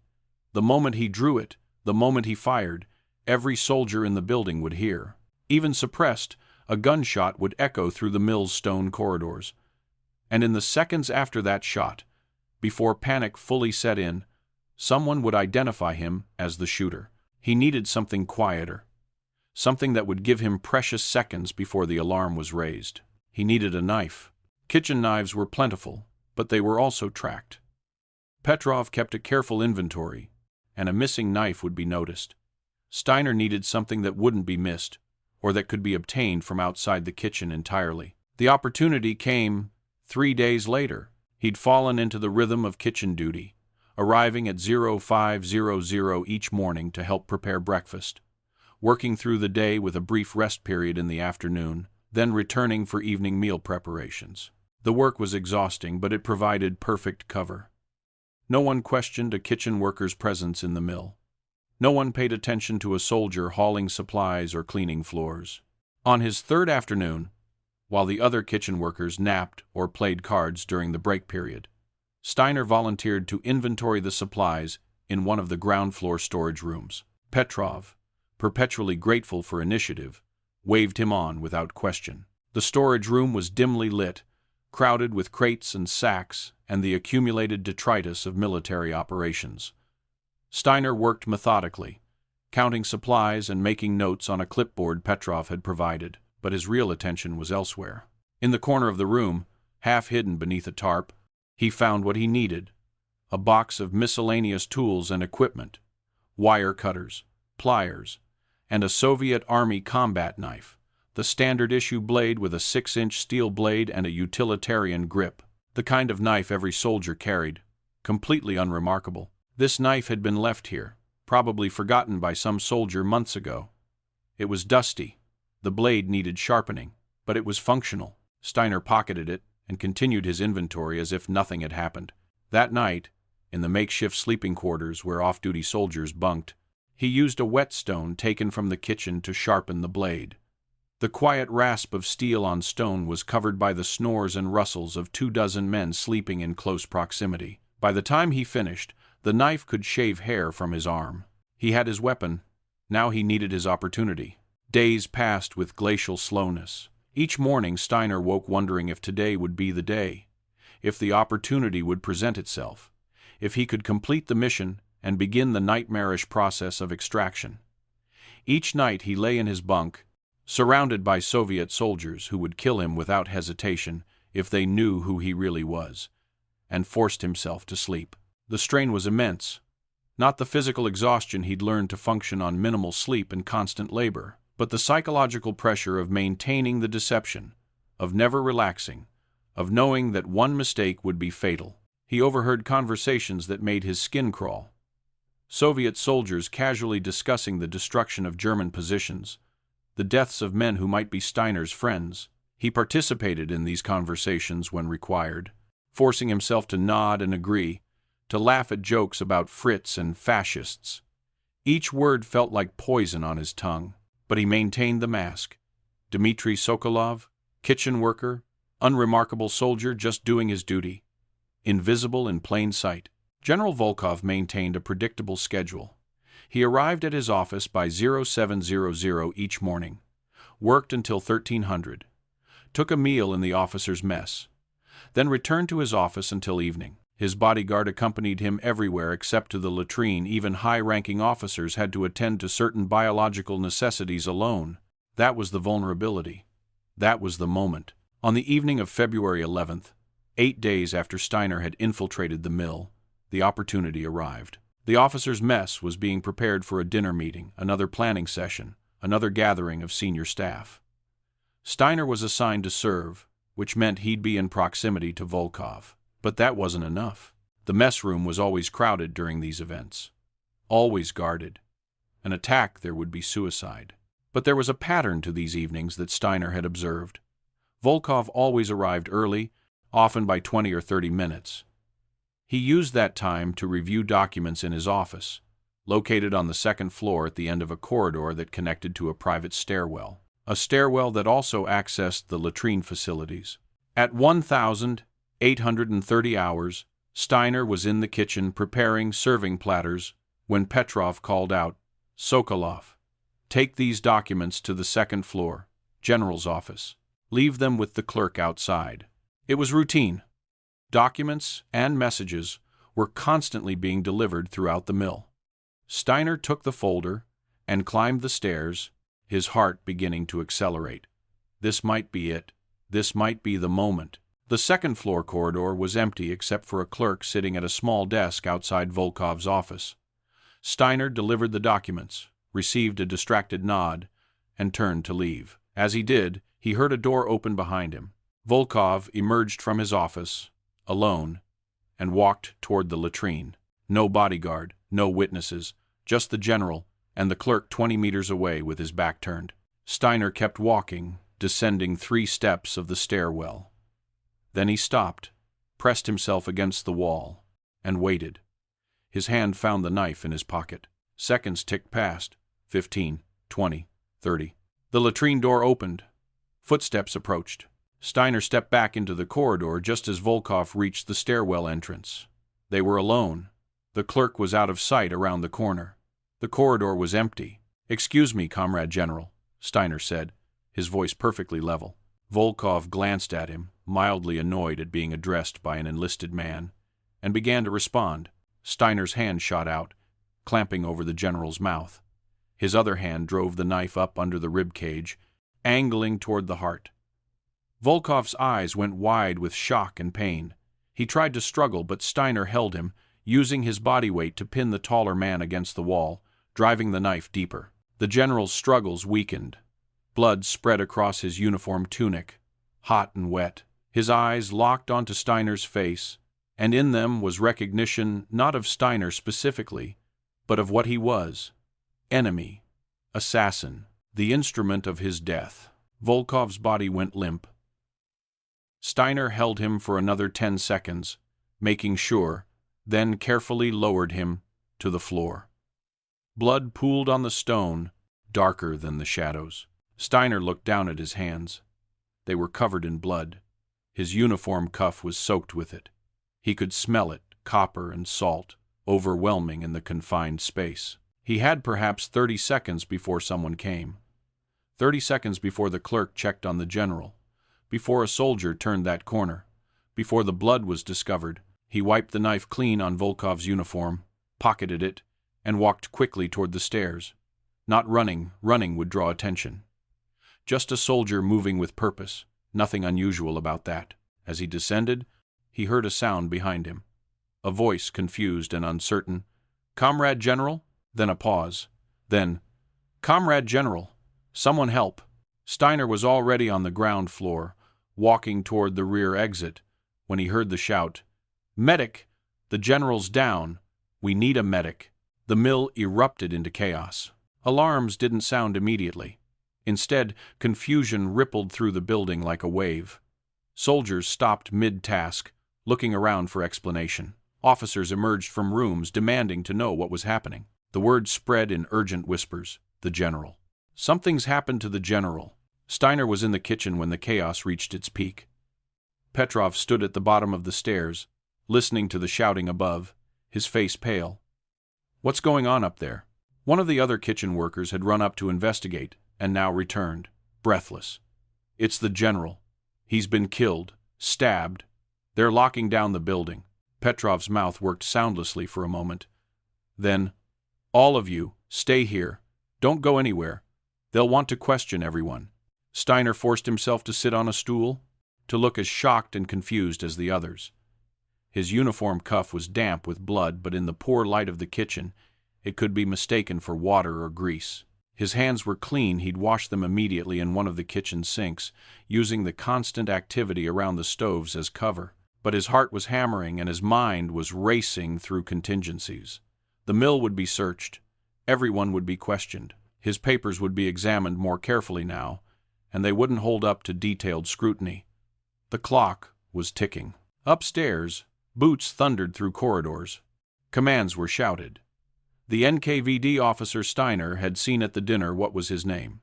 The moment he drew it, the moment he fired, every soldier in the building would hear. Even suppressed, a gunshot would echo through the mill's stone corridors. And in the seconds after that shot, before panic fully set in, someone would identify him as the shooter. He needed something quieter, something that would give him precious seconds before the alarm was raised. He needed a knife. Kitchen knives were plentiful, but they were also tracked. Petrov kept a careful inventory, and a missing knife would be noticed. Steiner needed something that wouldn't be missed, or that could be obtained from outside the kitchen entirely. The opportunity came 3 days later. He'd fallen into the rhythm of kitchen duty, arriving at 0500 each morning to help prepare breakfast, working through the day with a brief rest period in the afternoon, then returning for evening meal preparations. The work was exhausting, but it provided perfect cover. No one questioned a kitchen worker's presence in the mill. No one paid attention to a soldier hauling supplies or cleaning floors. On his third afternoon, while the other kitchen workers napped or played cards during the break period, Steiner volunteered to inventory the supplies in one of the ground floor storage rooms. Petrov, perpetually grateful for initiative, waved him on without question. The storage room was dimly lit, crowded with crates and sacks and the accumulated detritus of military operations. Steiner worked methodically, counting supplies and making notes on a clipboard Petrov had provided, but his real attention was elsewhere. In the corner of the room, half hidden beneath a tarp, he found what he needed: a box of miscellaneous tools and equipment, wire cutters, pliers, and a Soviet Army combat knife, the standard-issue blade with a 6-inch steel blade and a utilitarian grip, the kind of knife every soldier carried, completely unremarkable. This knife had been left here, probably forgotten by some soldier months ago. It was dusty, the blade needed sharpening, but it was functional. Steiner pocketed it and continued his inventory as if nothing had happened. That night, in the makeshift sleeping quarters where off-duty soldiers bunked, he used a whetstone taken from the kitchen to sharpen the blade. The quiet rasp of steel on stone was covered by the snores and rustles of 24 men sleeping in close proximity. By the time he finished, the knife could shave hair from his arm. He had his weapon. Now he needed his opportunity. Days passed with glacial slowness. Each morning Steiner woke wondering if today would be the day, if the opportunity would present itself, if he could complete the mission and begin the nightmarish process of extraction. Each night he lay in his bunk, surrounded by Soviet soldiers who would kill him without hesitation if they knew who he really was, and forced himself to sleep. The strain was immense. Not the physical exhaustion he'd learned to function on minimal sleep and constant labor, but the psychological pressure of maintaining the deception, of never relaxing, of knowing that one mistake would be fatal. He overheard conversations that made his skin crawl. Soviet soldiers casually discussing the destruction of German positions, the deaths of men who might be Steiner's friends. He participated in these conversations when required, forcing himself to nod and agree, to laugh at jokes about Fritz and fascists. Each word felt like poison on his tongue, but he maintained the mask. Dmitry Sokolov, kitchen worker, unremarkable soldier just doing his duty, invisible in plain sight. General Volkov maintained a predictable schedule. He arrived at his office by 0700 each morning, worked until 1300, took a meal in the officers' mess, then returned to his office until evening. His bodyguard accompanied him everywhere except to the latrine. Even high-ranking officers had to attend to certain biological necessities alone. That was the vulnerability. That was the moment. On the evening of February 11th, 8 days after Steiner had infiltrated the mill, the opportunity arrived. The officers' mess was being prepared for a dinner meeting, another planning session, another gathering of senior staff. Steiner was assigned to serve, which meant he'd be in proximity to Volkov. But that wasn't enough. The mess room was always crowded during these events, always guarded. An attack, there would be suicide. But there was a pattern to these evenings that Steiner had observed. Volkov always arrived early, often by 20 or 30 minutes. He used that time to review documents in his office, located on the second floor at the end of a corridor that connected to a private stairwell, a stairwell that also accessed the latrine facilities. At 1,830 hours, Steiner was in the kitchen preparing serving platters when Petrov called out, "Sokolov, take these documents to the second floor, General's office. Leave them with the clerk outside." It was routine. Documents and messages were constantly being delivered throughout the mill. Steiner took the folder and climbed the stairs, his heart beginning to accelerate. This might be it. This might be the moment. The second floor corridor was empty except for a clerk sitting at a small desk outside Volkov's office. Steiner delivered the documents, received a distracted nod, and turned to leave. As he did, he heard a door open behind him. Volkov emerged from his office, alone, and walked toward the latrine. No bodyguard, no witnesses, just the general and the clerk 20 meters away with his back turned. Steiner kept walking, descending 3 steps of the stairwell. Then he stopped, pressed himself against the wall, and waited. His hand found the knife in his pocket. Seconds ticked past. 15, 20, 30. The latrine door opened. Footsteps approached. Steiner stepped back into the corridor just as Volkov reached the stairwell entrance. They were alone. The clerk was out of sight around the corner. The corridor was empty. "Excuse me, Comrade General," Steiner said, his voice perfectly level. Volkov glanced at him, mildly annoyed at being addressed by an enlisted man, and began to respond. Steiner's hand shot out, clamping over the general's mouth. His other hand drove the knife up under the rib cage, angling toward the heart. Volkov's eyes went wide with shock and pain. He tried to struggle, but Steiner held him, using his body weight to pin the taller man against the wall, driving the knife deeper. The general's struggles weakened. Blood spread across his uniform tunic, hot and wet. His eyes locked onto Steiner's face, and in them was recognition not of Steiner specifically, but of what he was: enemy, assassin, the instrument of his death. Volkov's body went limp. Steiner held him for another 10 seconds, making sure, then carefully lowered him to the floor. Blood pooled on the stone, darker than the shadows. Steiner looked down at his hands. They were covered in blood. His uniform cuff was soaked with it. He could smell it, copper and salt, overwhelming in the confined space. He had perhaps 30 seconds before someone came. 30 seconds before the clerk checked on the general, before a soldier turned that corner, before the blood was discovered. He wiped the knife clean on Volkov's uniform, pocketed it, and walked quickly toward the stairs. Not running. Running would draw attention. Just a soldier moving with purpose. Nothing unusual about that. As he descended, he heard a sound behind him. A voice, confused and uncertain. "Comrade General?" Then a pause. Then, "Comrade General, someone help." Steiner was already on the ground floor, walking toward the rear exit, when he heard the shout, "Medic! The general's down. We need a medic." The mill erupted into chaos. Alarms didn't sound immediately. Instead, confusion rippled through the building like a wave. Soldiers stopped mid-task, looking around for explanation. Officers emerged from rooms demanding to know what was happening. The word spread in urgent whispers: the general. Something's happened to the general. Steiner was in the kitchen when the chaos reached its peak. Petrov stood at the bottom of the stairs, listening to the shouting above, his face pale. "What's going on up there?" One of the other kitchen workers had run up to investigate, and now returned, breathless. "It's the general. He's been killed, stabbed. They're locking down the building." Petrov's mouth worked soundlessly for a moment. Then, "All of you, stay here. Don't go anywhere. They'll want to question everyone." Steiner forced himself to sit on a stool, to look as shocked and confused as the others. His uniform cuff was damp with blood, but in the poor light of the kitchen, it could be mistaken for water or grease. His hands were clean. He'd washed them immediately in one of the kitchen sinks, using the constant activity around the stoves as cover. But his heart was hammering and his mind was racing through contingencies. The mill would be searched. Everyone would be questioned. His papers would be examined more carefully now, and they wouldn't hold up to detailed scrutiny. The clock was ticking. Upstairs, boots thundered through corridors. Commands were shouted. The NKVD officer Steiner had seen at the dinner what was his name.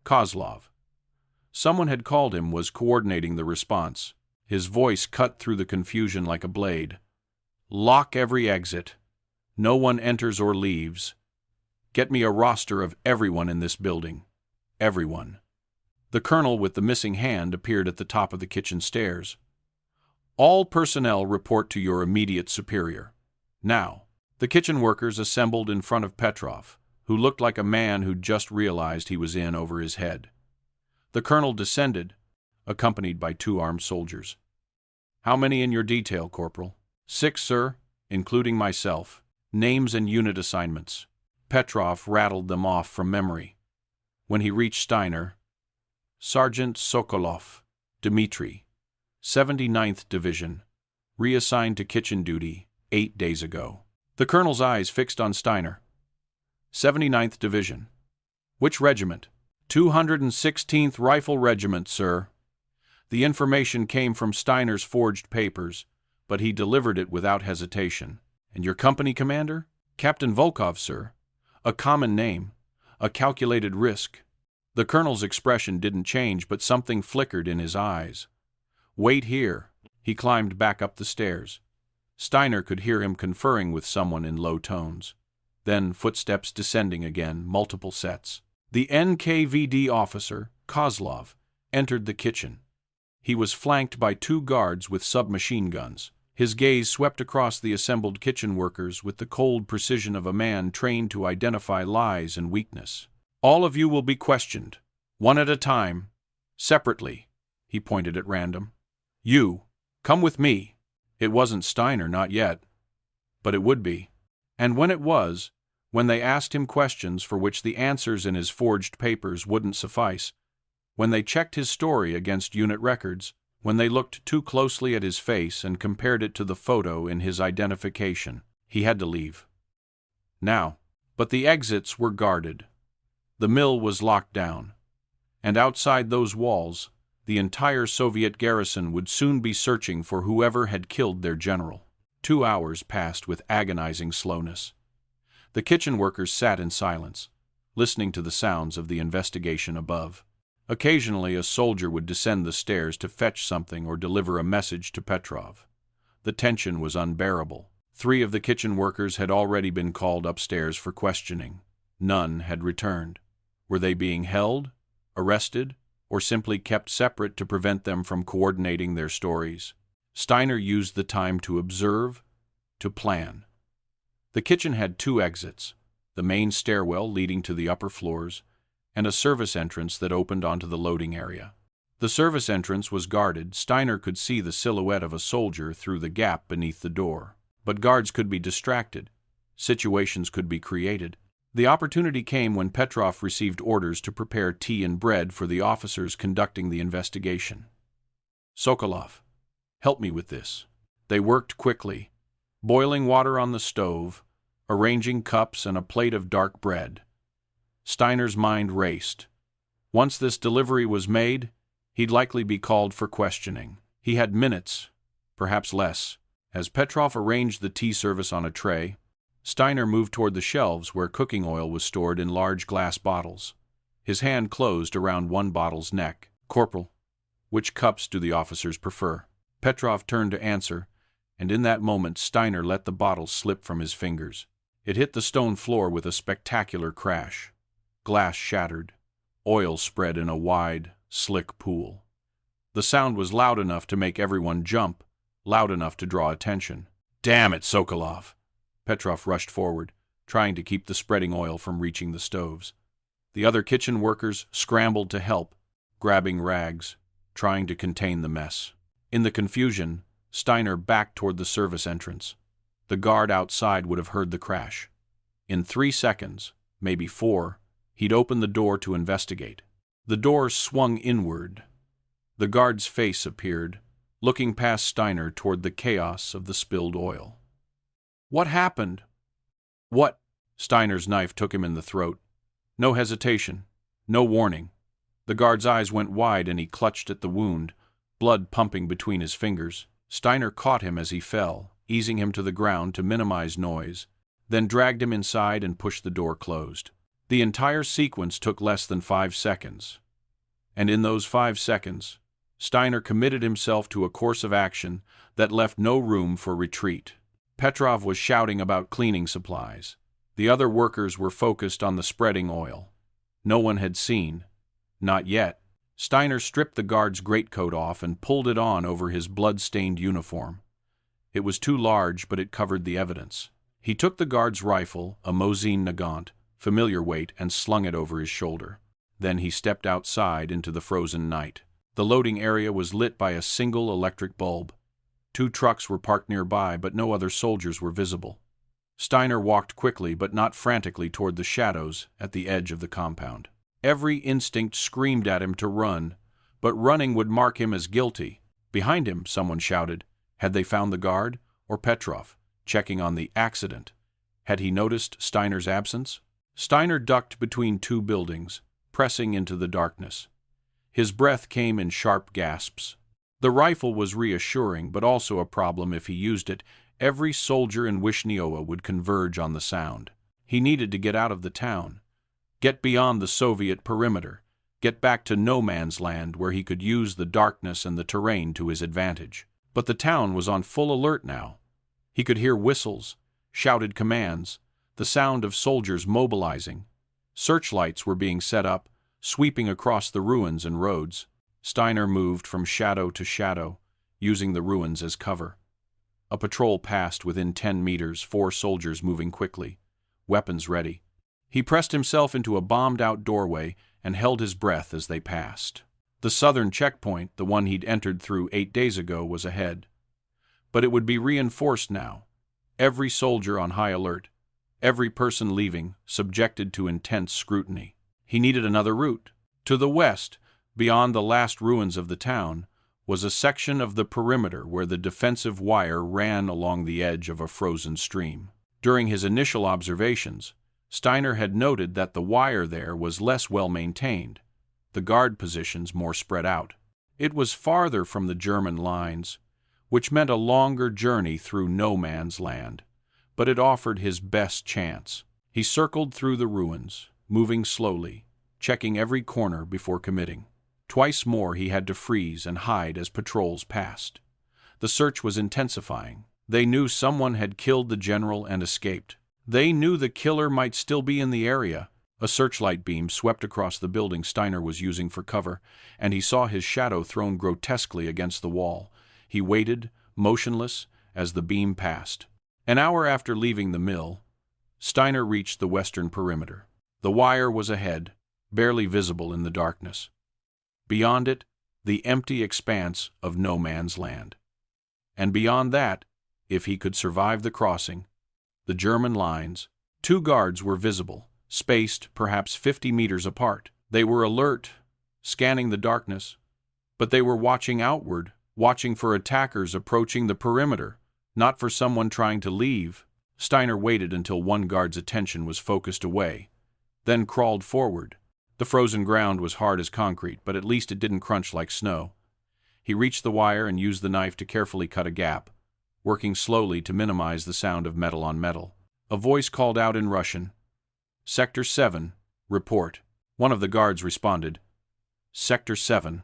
Kozlov. Someone had called him, was coordinating the response. His voice cut through the confusion like a blade. "Lock every exit. No one enters or leaves. Get me a roster of everyone in this building. Everyone." The colonel with the missing hand appeared at the top of the kitchen stairs. "All personnel report to your immediate superior. Now." The kitchen workers assembled in front of Petrov, who looked like a man who'd just realized he was in over his head. The colonel descended, accompanied by 2 armed soldiers. "How many in your detail, Corporal?" "6, sir, including myself. Names and unit assignments." Petrov rattled them off from memory. When he reached Steiner, Sergeant Sokolov, Dmitri, 79th Division, reassigned to kitchen duty 8 days ago. The colonel's eyes fixed on Steiner. 79th Division. Which regiment? 216th Rifle Regiment, sir. The information came from Steiner's forged papers, but he delivered it without hesitation. And your company commander? Captain Volkov, sir. A common name. A calculated risk. The colonel's expression didn't change, but something flickered in his eyes. Wait here. He climbed back up the stairs. Steiner could hear him conferring with someone in low tones. Then footsteps descending again, multiple sets. The NKVD officer, Kozlov, entered the kitchen. He was flanked by 2 guards with submachine guns. His gaze swept across the assembled kitchen workers with the cold precision of a man trained to identify lies and weakness. All of you will be questioned, one at a time, separately. He pointed at random. You, come with me. It wasn't Steiner, not yet. But it would be. And when it was, when they asked him questions for which the answers in his forged papers wouldn't suffice, when they checked his story against unit records, when they looked too closely at his face and compared it to the photo in his identification, he had to leave. Now, but the exits were guarded. The mill was locked down. And outside those walls, the entire Soviet garrison would soon be searching for whoever had killed their general. 2 hours passed with agonizing slowness. The kitchen workers sat in silence, listening to the sounds of the investigation above. Occasionally a soldier would descend the stairs to fetch something or deliver a message to Petrov. The tension was unbearable. 3 of the kitchen workers had already been called upstairs for questioning. None had returned. Were they being held, arrested, or simply kept separate to prevent them from coordinating their stories? Steiner used the time to observe, to plan. The kitchen had 2 exits, the main stairwell leading to the upper floors, and a service entrance that opened onto the loading area. The service entrance was guarded. Steiner could see the silhouette of a soldier through the gap beneath the door. But guards could be distracted. Situations could be created. The opportunity came when Petrov received orders to prepare tea and bread for the officers conducting the investigation. Sokolov, help me with this. They worked quickly, boiling water on the stove, arranging cups and a plate of dark bread. Steiner's mind raced. Once this delivery was made, he'd likely be called for questioning. He had minutes, perhaps less. As Petrov arranged the tea service on a tray, Steiner moved toward the shelves where cooking oil was stored in large glass bottles. His hand closed around one bottle's neck. Corporal, which cups do the officers prefer? Petrov turned to answer, and in that moment Steiner let the bottle slip from his fingers. It hit the stone floor with a spectacular crash. Glass shattered. Oil spread in a wide, slick pool. The sound was loud enough to make everyone jump, loud enough to draw attention. Damn it, Sokolov! Petrov rushed forward, trying to keep the spreading oil from reaching the stoves. The other kitchen workers scrambled to help, grabbing rags, trying to contain the mess. In the confusion, Steiner backed toward the service entrance. The guard outside would have heard the crash. In 3 seconds, maybe 4, he'd open the door to investigate. The door swung inward. The guard's face appeared, looking past Steiner toward the chaos of the spilled oil. What happened? What? Steiner's knife took him in the throat. No hesitation, no warning. The guard's eyes went wide and he clutched at the wound, blood pumping between his fingers. Steiner caught him as he fell, easing him to the ground to minimize noise, then dragged him inside and pushed the door closed. The entire sequence took less than 5 seconds. And in those 5 seconds, Steiner committed himself to a course of action that left no room for retreat. Petrov was shouting about cleaning supplies. The other workers were focused on the spreading oil. No one had seen. Not yet. Steiner stripped the guard's greatcoat off and pulled it on over his blood-stained uniform. It was too large, but it covered the evidence. He took the guard's rifle, a Mosin Nagant, familiar weight, and slung it over his shoulder. Then he stepped outside into the frozen night. The loading area was lit by a single electric bulb. 2 trucks were parked nearby, but no other soldiers were visible. Steiner walked quickly but not frantically toward the shadows at the edge of the compound. Every instinct screamed at him to run, but running would mark him as guilty. Behind him, someone shouted. Had they found the guard? Or Petrov, checking on the accident? Had he noticed Steiner's absence? Steiner ducked between two buildings, pressing into the darkness. His breath came in sharp gasps. The rifle was reassuring, but also a problem if he used it. Every soldier in Wishniowa would converge on the sound. He needed to get out of the town, get beyond the Soviet perimeter, get back to no man's land where he could use the darkness and the terrain to his advantage. But the town was on full alert now. He could hear whistles, shouted commands, the sound of soldiers mobilizing. Searchlights were being set up, sweeping across the ruins and roads. Steiner moved from shadow to shadow, using the ruins as cover. A patrol passed within 10 meters, 4 soldiers moving quickly, weapons ready. He pressed himself into a bombed-out doorway and held his breath as they passed. The southern checkpoint, the one he'd entered through 8 days ago, was ahead. But it would be reinforced now. Every soldier on high alert, every person leaving, subjected to intense scrutiny. He needed another route. To the west, beyond the last ruins of the town, was a section of the perimeter where the defensive wire ran along the edge of a frozen stream. During his initial observations, Steiner had noted that the wire there was less well maintained, the guard positions more spread out. It was farther from the German lines, which meant a longer journey through no man's land, but it offered his best chance. He circled through the ruins, moving slowly, checking every corner before committing. Twice more he had to freeze and hide as patrols passed. The search was intensifying. They knew someone had killed the general and escaped. They knew the killer might still be in the area. A searchlight beam swept across the building Steiner was using for cover, and he saw his shadow thrown grotesquely against the wall. He waited, motionless, as the beam passed. An hour after leaving the mill, Steiner reached the western perimeter. The wire was ahead, barely visible in the darkness. Beyond it, the empty expanse of no man's land. And beyond that, if he could survive the crossing, the German lines. 2 guards were visible, spaced perhaps 50 meters apart. They were alert, scanning the darkness, but they were watching outward, watching for attackers approaching the perimeter, not for someone trying to leave. Steiner waited until one guard's attention was focused away, then crawled forward. The frozen ground was hard as concrete, but at least it didn't crunch like snow. He reached the wire and used the knife to carefully cut a gap, working slowly to minimize the sound of metal on metal. A voice called out in Russian, "Sector 7, report." One of the guards responded, "Sector 7,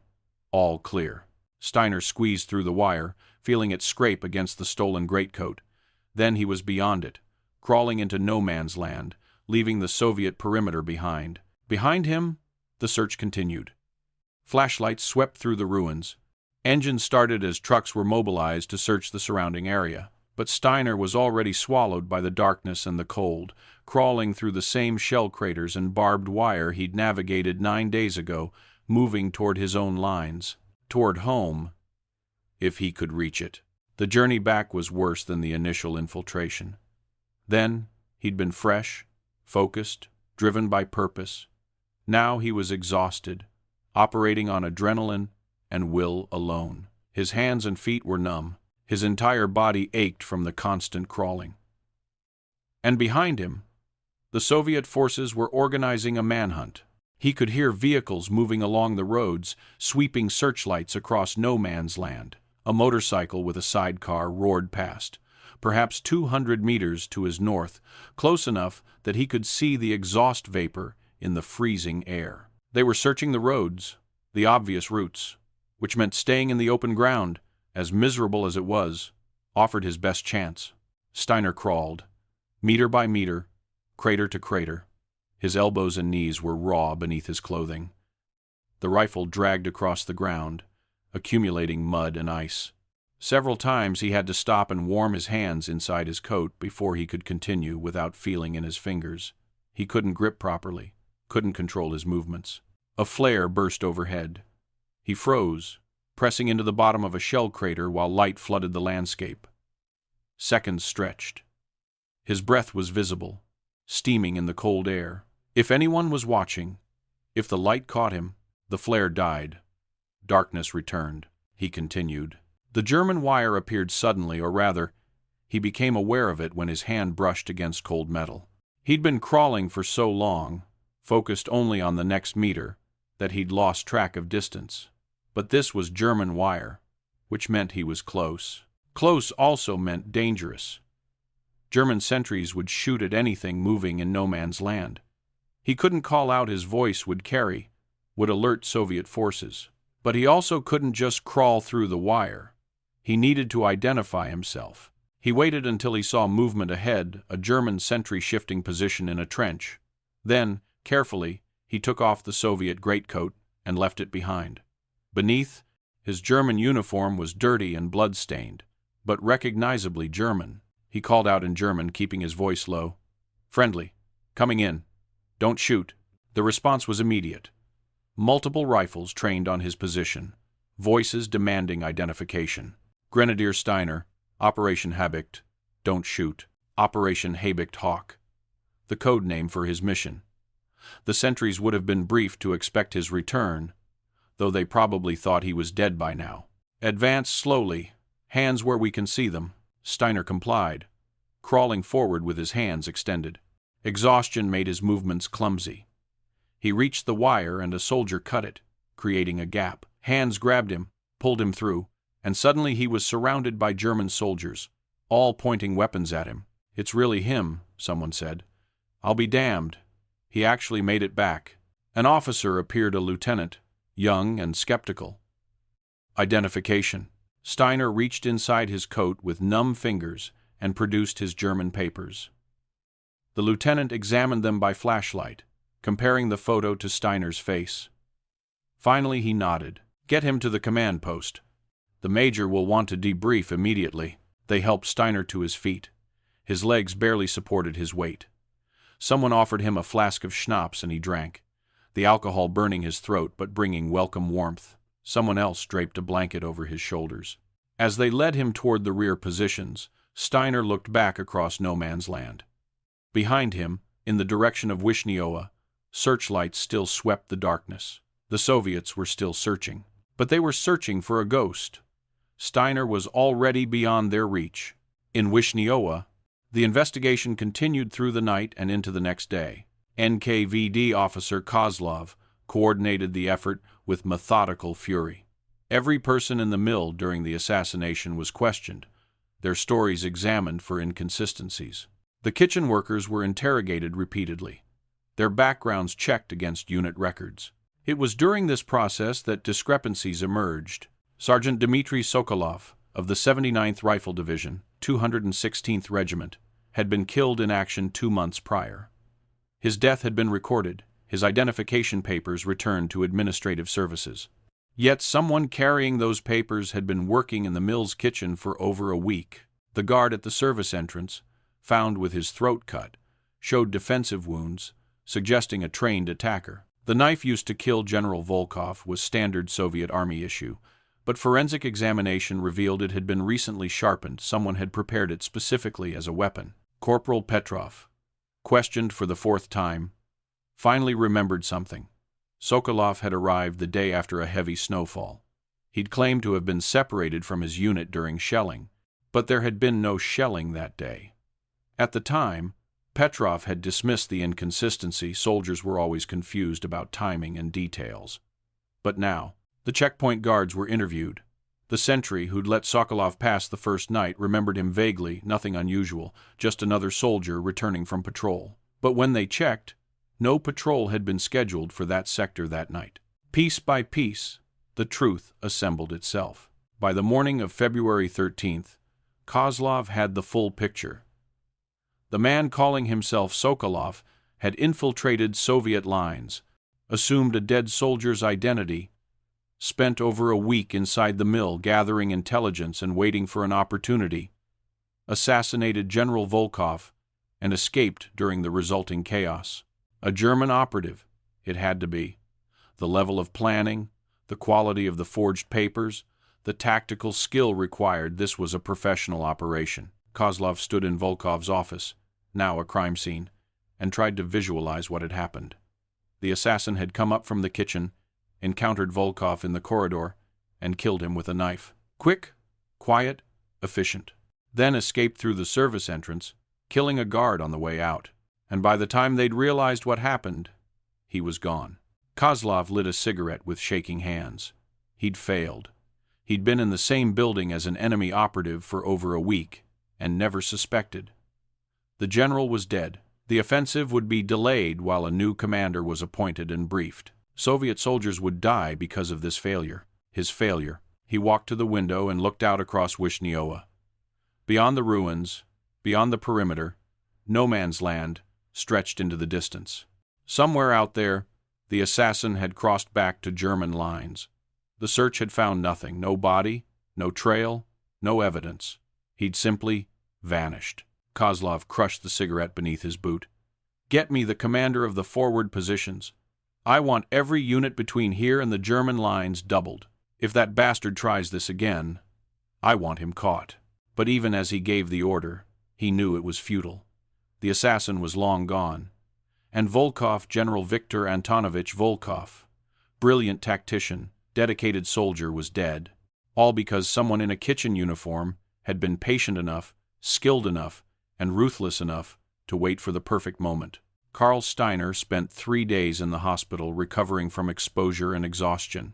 all clear." Steiner squeezed through the wire, feeling it scrape against the stolen greatcoat. Then he was beyond it, crawling into no man's land, leaving the Soviet perimeter behind. Behind him, the search continued. Flashlights swept through the ruins. Engines started as trucks were mobilized to search the surrounding area. But Steiner was already swallowed by the darkness and the cold, crawling through the same shell craters and barbed wire he'd navigated 9 days ago, moving toward his own lines, toward home, if he could reach it. The journey back was worse than the initial infiltration. Then, he'd been fresh, focused, driven by purpose. Now he was exhausted, operating on adrenaline and will alone. His hands and feet were numb. His entire body ached from the constant crawling. And behind him, the Soviet forces were organizing a manhunt. He could hear vehicles moving along the roads, sweeping searchlights across no man's land. A motorcycle with a sidecar roared past, perhaps 200 meters to his north, close enough that he could see the exhaust vapor in the freezing air. They were searching the roads, the obvious routes, which meant staying in the open ground, as miserable as it was, offered his best chance. Steiner crawled, meter by meter, crater to crater. His elbows and knees were raw beneath his clothing. The rifle dragged across the ground, accumulating mud and ice. Several times he had to stop and warm his hands inside his coat before he could continue without feeling in his fingers. He couldn't grip properly, couldn't control his movements. A flare burst overhead. He froze, pressing into the bottom of a shell crater while light flooded the landscape. Seconds stretched. His breath was visible, steaming in the cold air. If anyone was watching, if the light caught him, the flare died. Darkness returned. He continued. The German wire appeared suddenly, or rather, he became aware of it when his hand brushed against cold metal. He'd been crawling for so long, focused only on the next meter, that he'd lost track of distance. But this was German wire, which meant he was close. Close also meant dangerous. German sentries would shoot at anything moving in no man's land. He couldn't call out, his voice would carry, would alert Soviet forces. But he also couldn't just crawl through the wire. He needed to identify himself. He waited until he saw movement ahead, a German sentry shifting position in a trench. Then, carefully, he took off the Soviet greatcoat and left it behind. Beneath, his German uniform was dirty and blood-stained, but recognizably German. He called out in German, keeping his voice low. "Friendly. Coming in. Don't shoot." The response was immediate. Multiple rifles trained on his position, voices demanding identification. Grenadier Steiner, Operation Habicht, don't shoot. Operation Habicht Hawk, the code name for his mission. The sentries would have been briefed to expect his return, though they probably thought he was dead by now. "Advance slowly, hands where we can see them." Steiner complied, crawling forward with his hands extended. Exhaustion made his movements clumsy. He reached the wire and a soldier cut it, creating a gap. Hands grabbed him, pulled him through, and suddenly he was surrounded by German soldiers, all pointing weapons at him. "It's really him," someone said. "I'll be damned. He actually made it back." An officer appeared, a lieutenant, young and skeptical. Identification. Steiner reached inside his coat with numb fingers and produced his German papers. The lieutenant examined them by flashlight, comparing the photo to Steiner's face. Finally he nodded. "Get him to the command post. The major will want to debrief immediately." They helped Steiner to his feet. His legs barely supported his weight. Someone offered him a flask of schnapps and he drank, the alcohol burning his throat but bringing welcome warmth. Someone else draped a blanket over his shoulders. As they led him toward the rear positions, Steiner looked back across no man's land. Behind him, in the direction of Wishniowa, searchlights still swept the darkness. The Soviets were still searching. But they were searching for a ghost. Steiner was already beyond their reach. In Wishniowa, the investigation continued through the night and into the next day. NKVD officer Kozlov coordinated the effort with methodical fury. Every person in the mill during the assassination was questioned, their stories examined for inconsistencies. The kitchen workers were interrogated repeatedly, their backgrounds checked against unit records. It was during this process that discrepancies emerged. Sergeant Dmitry Sokolov of the 79th Rifle Division, 216th Regiment, had been killed in action 2 months prior. His death had been recorded, his identification papers returned to administrative services. Yet someone carrying those papers had been working in the mill's kitchen for over a week. The guard at the service entrance, found with his throat cut, showed defensive wounds, suggesting a trained attacker. The knife used to kill General Volkov was standard Soviet Army issue, but forensic examination revealed it had been recently sharpened. Someone had prepared it specifically as a weapon. Corporal Petrov, questioned for the 4th time, finally remembered something. Sokolov had arrived the day after a heavy snowfall. He'd claimed to have been separated from his unit during shelling, but there had been no shelling that day. At the time, Petrov had dismissed the inconsistency. Soldiers were always confused about timing and details. But now, the checkpoint guards were interviewed. The sentry who'd let Sokolov pass the first night remembered him vaguely, nothing unusual, just another soldier returning from patrol. But when they checked, no patrol had been scheduled for that sector that night. Piece by piece, the truth assembled itself. By the morning of February 13th, Kozlov had the full picture. The man calling himself Sokolov had infiltrated Soviet lines, assumed a dead soldier's identity, spent over a week inside the mill gathering intelligence and waiting for an opportunity, assassinated General Volkov, and escaped during the resulting chaos. A German operative, it had to be. The level of planning, the quality of the forged papers, the tactical skill required, this was a professional operation. Kozlov stood in Volkov's office, now a crime scene, and tried to visualize what had happened. The assassin had come up from the kitchen, encountered Volkov in the corridor, and killed him with a knife. Quick, quiet, efficient. Then escaped through the service entrance, killing a guard on the way out. And by the time they'd realized what happened, he was gone. Kozlov lit a cigarette with shaking hands. He'd failed. He'd been in the same building as an enemy operative for over a week, and never suspected. The general was dead. The offensive would be delayed while a new commander was appointed and briefed. Soviet soldiers would die because of this failure. His failure. He walked to the window and looked out across Wishniowa. Beyond the ruins, beyond the perimeter, no man's land stretched into the distance. Somewhere out there, the assassin had crossed back to German lines. The search had found nothing, no body, no trail, no evidence. He'd simply vanished. Kozlov crushed the cigarette beneath his boot. Get me the commander of the forward positions. I want every unit between here and the German lines doubled. If that bastard tries this again, I want him caught. But even as he gave the order, he knew it was futile. The assassin was long gone. And Volkov, General Viktor Antonovich Volkov, brilliant tactician, dedicated soldier, was dead. All because someone in a kitchen uniform had been patient enough, skilled enough, and ruthless enough to wait for the perfect moment. Karl Steiner spent 3 days in the hospital recovering from exposure and exhaustion.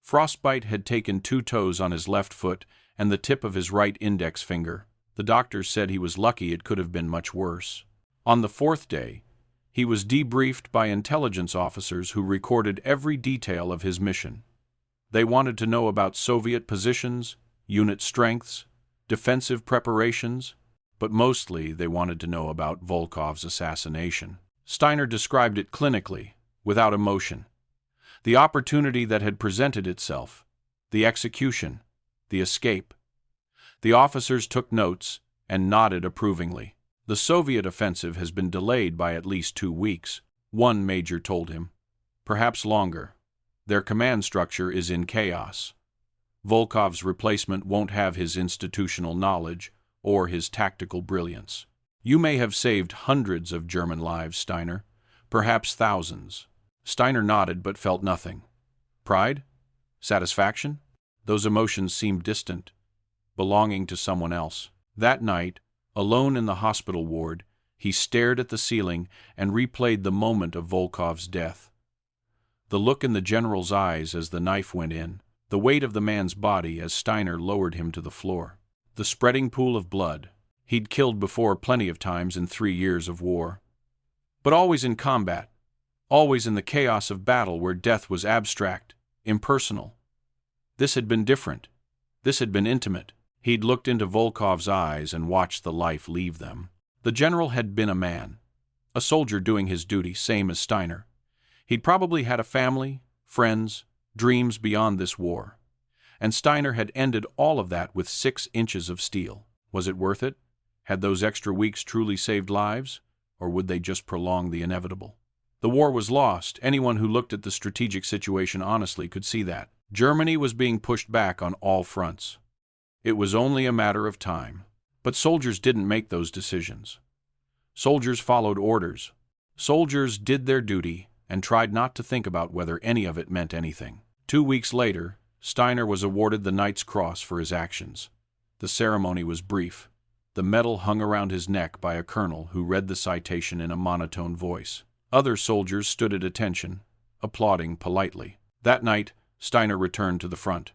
Frostbite had taken 2 toes on his left foot and the tip of his right index finger. The doctors said he was lucky it could have been much worse. On the 4th day, he was debriefed by intelligence officers who recorded every detail of his mission. They wanted to know about Soviet positions, unit strengths, defensive preparations, but mostly they wanted to know about Volkov's assassination. Steiner described it clinically, without emotion. The opportunity that had presented itself, the execution, the escape. The officers took notes and nodded approvingly. The Soviet offensive has been delayed by at least 2 weeks, one major told him. Perhaps longer. Their command structure is in chaos. Volkov's replacement won't have his institutional knowledge or his tactical brilliance. You may have saved hundreds of German lives, Steiner, perhaps thousands. Steiner nodded but felt nothing. Pride? Satisfaction? Those emotions seemed distant, belonging to someone else. That night, alone in the hospital ward, he stared at the ceiling and replayed the moment of Volkov's death. The look in the general's eyes as the knife went in, the weight of the man's body as Steiner lowered him to the floor. The spreading pool of blood. He'd killed before plenty of times in 3 years of war. But always in combat, always in the chaos of battle where death was abstract, impersonal. This had been different. This had been intimate. He'd looked into Volkov's eyes and watched the life leave them. The general had been a man, a soldier doing his duty, same as Steiner. He'd probably had a family, friends, dreams beyond this war. And Steiner had ended all of that with 6 inches of steel. Was it worth it? Had those extra weeks truly saved lives? Or would they just prolong the inevitable? The war was lost. Anyone who looked at the strategic situation honestly could see that. Germany was being pushed back on all fronts. It was only a matter of time. But soldiers didn't make those decisions. Soldiers followed orders. Soldiers did their duty and tried not to think about whether any of it meant anything. 2 weeks later, Steiner was awarded the Knight's Cross for his actions. The ceremony was brief. The medal hung around his neck by a colonel who read the citation in a monotone voice. Other soldiers stood at attention, applauding politely. That night, Steiner returned to the front.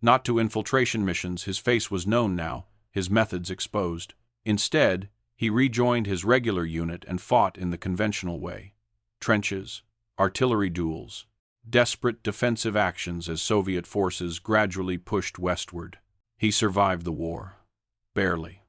Not to infiltration missions, his face was known now, his methods exposed. Instead, he rejoined his regular unit and fought in the conventional way. Trenches, artillery duels, desperate defensive actions as Soviet forces gradually pushed westward. He survived the war. Barely.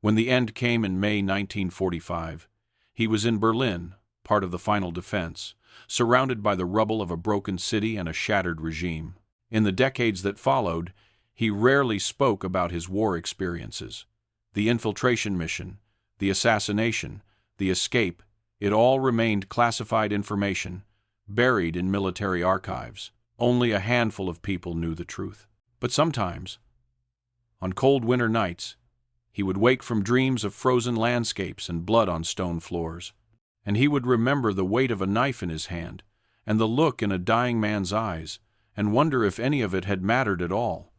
When the end came in May 1945, he was in Berlin, part of the final defense, surrounded by the rubble of a broken city and a shattered regime. In the decades that followed, he rarely spoke about his war experiences. The infiltration mission, the assassination, the escape, it all remained classified information, buried in military archives. Only a handful of people knew the truth. But sometimes, on cold winter nights, He would wake from dreams of frozen landscapes and blood on stone floors. And he would remember the weight of a knife in his hand, and the look in a dying man's eyes, and wonder if any of it had mattered at all.